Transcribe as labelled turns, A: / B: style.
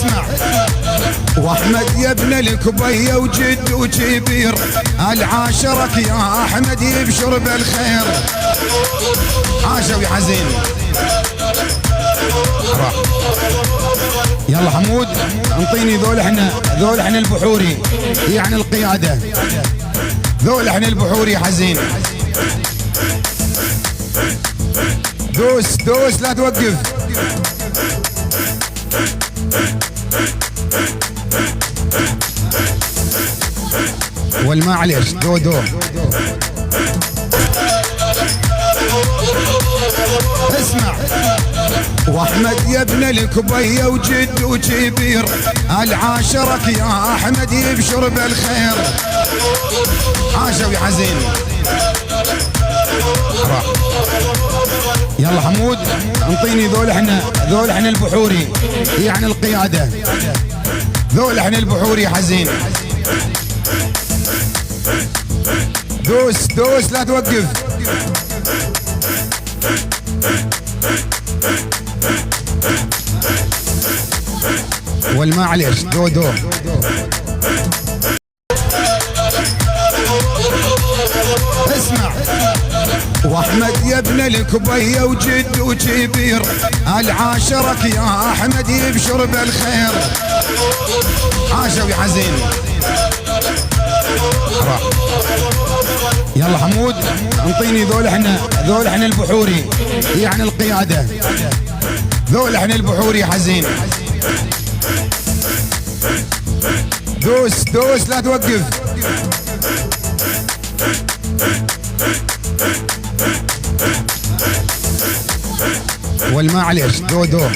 A: اسمع. واحمد يا ابن الكبيه وجد وكبير، العاشرك يا احمد يبشر بالخير. عاشوا يا حزين. يلا حمود انطيني ذول احنا البحوري، يعني القياده. ذول احنا البحوري حزين. دوس دوس لا توقف. والمعلش دو دو. اسمع. واحمد يا ابن الكبيه وجد وكبير، العاشرك يا احمد يبشر بالخير. عاشوا يا حزين. يلا حمود انطيني ذول احنا البحوري، يعني القياده. ذول احنا البحوري حزين. دوس دوس لا توقف. والمعلش دو دو. اسمع. واحمد يا ابن الكبيه وجد وكبير، العاشرك يا احمد يبشر بالخير. عاشوا يا حزين. يلا حمود انطيني ذول احنا البحوري، يعني القياده. ذول احنا البحوري حزين. دوس دوس لا توقف. والمعلش دو دو.